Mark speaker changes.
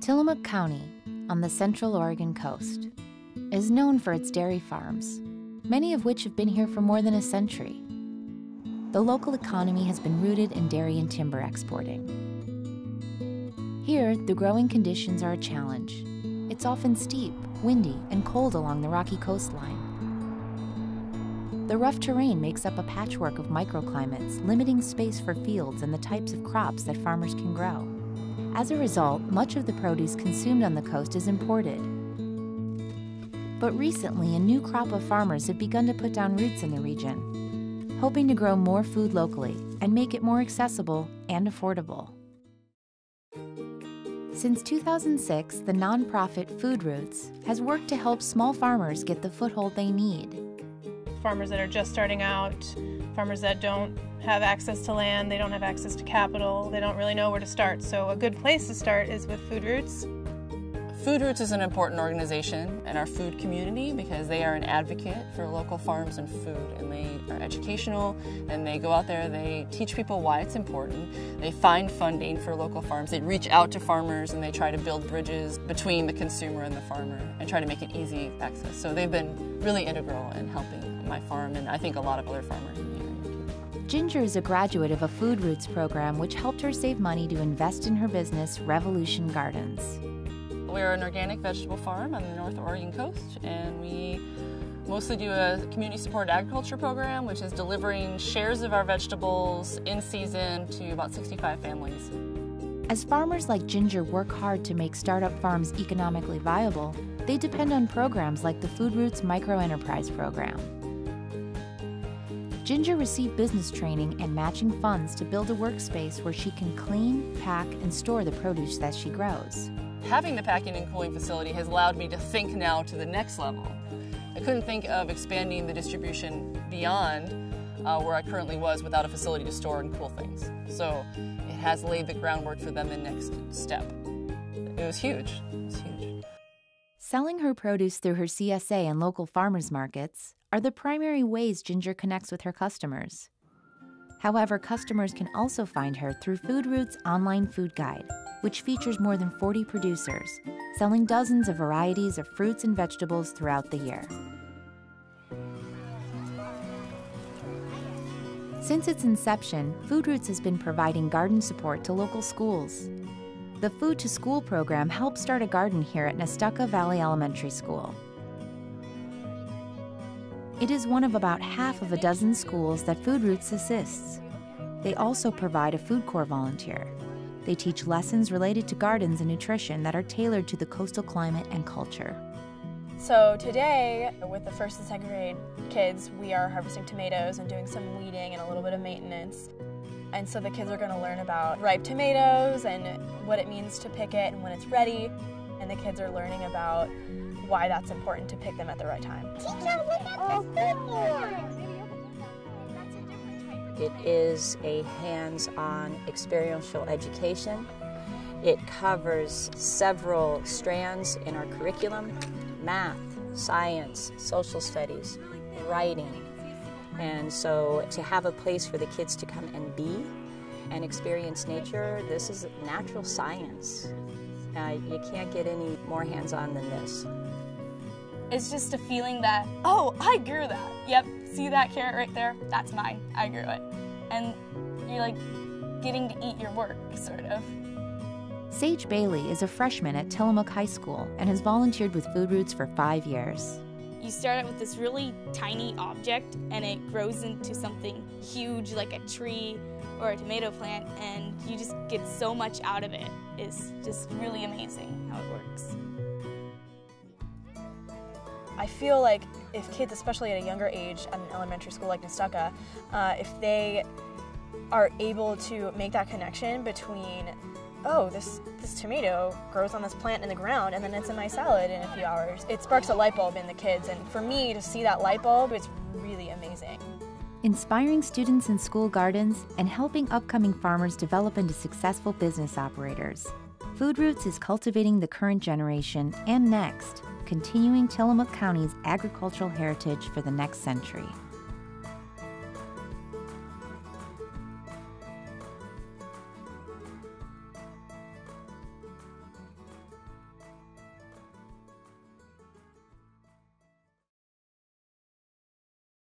Speaker 1: Tillamook County, on the central Oregon coast, is known for its dairy farms, many of which have been here for more than a century. The local economy has been rooted in dairy and timber exporting. Here, the growing conditions are a challenge. It's often steep, windy, and cold along the rocky coastline. The rough terrain makes up a patchwork of microclimates, limiting space for fields and the types of crops that farmers can grow. As a result, much of the produce consumed on the coast is imported. But recently, a new crop of farmers have begun to put down roots in the region, hoping to grow more food locally and make it more accessible and affordable. Since 2006, the nonprofit Food Roots has worked to help small farmers get the foothold they need.
Speaker 2: Farmers that are just starting out, farmers that don't have access to land, they don't have access to capital, they don't really know where to start. So a good place to start is with Food Roots.
Speaker 3: Food Roots is an important organization in our food community because they are an advocate for local farms and food, and they are educational, and they go out there, they teach people why it's important, they find funding for local farms, they reach out to farmers, and they try to build bridges between the consumer and the farmer and try to make it easy access. So they've been really integral in helping my farm, and I think a lot of other farmers in the area.
Speaker 1: Ginger is a graduate of a Food Roots program which helped her save money to invest in her business, Revolution Gardens.
Speaker 3: We're an organic vegetable farm on the North Oregon coast, and we mostly do a community-supported agriculture program, which is delivering shares of our vegetables in season to about 65 families.
Speaker 1: As farmers like Ginger work hard to make startup farms economically viable, they depend on programs like the Food Roots Microenterprise Program. Ginger received business training and matching funds to build a workspace where she can clean, pack, and store the produce that she grows.
Speaker 3: Having the packing and cooling facility has allowed me to think now to the next level. I couldn't think of expanding the distribution beyond where I currently was without a facility to store and cool things. So it has laid the groundwork for then the next step. It was huge. It was huge.
Speaker 1: Selling her produce through her CSA and local farmers markets are the primary ways Ginger connects with her customers. However, customers can also find her through Food Roots' online food guide, which features more than 40 producers, selling dozens of varieties of fruits and vegetables throughout the year. Since its inception, Food Roots has been providing garden support to local schools. The Food to School program helped start a garden here at Nestucca Valley Elementary School. It is one of about half of a dozen schools that Food Roots assists. They also provide a food corps volunteer. They teach lessons related to gardens and nutrition that are tailored to the coastal climate and culture.
Speaker 4: So today, with the first and second grade kids, we are harvesting tomatoes and doing some weeding and a little bit of maintenance. And so the kids are going to learn about ripe tomatoes and what it means to pick it and when it's ready. And the kids are learning about why that's important to pick them at the right time.
Speaker 5: Teacher, look at this one!
Speaker 6: It is a hands-on experiential education. It covers several strands in our curriculum: math, science, social studies, writing. And so to have a place for the kids to come and be and experience nature, this is natural science. You can't get any more hands-on than this.
Speaker 7: It's just a feeling that, oh, I grew that. Yep, see that carrot right there? That's mine. I grew it. And you're like getting to eat your work, sort of.
Speaker 1: Sage Bailey is a freshman at Tillamook High School and has volunteered with Food Roots for 5 years.
Speaker 7: You start out with this really tiny object and it grows into something huge like a tree or a tomato plant, and you just get so much out of it. It's just really amazing how it works.
Speaker 4: I feel like if kids, especially at a younger age at an elementary school like Nestucca, if they are able to make that connection between, oh, this tomato grows on this plant in the ground and then it's in my salad in a few hours, it sparks a light bulb in the kids. And for me to see that light bulb, it's really amazing.
Speaker 1: Inspiring students in school gardens and helping upcoming farmers develop into successful business operators. Food Roots is cultivating the current generation and next, continuing Tillamook County's agricultural heritage for the next century.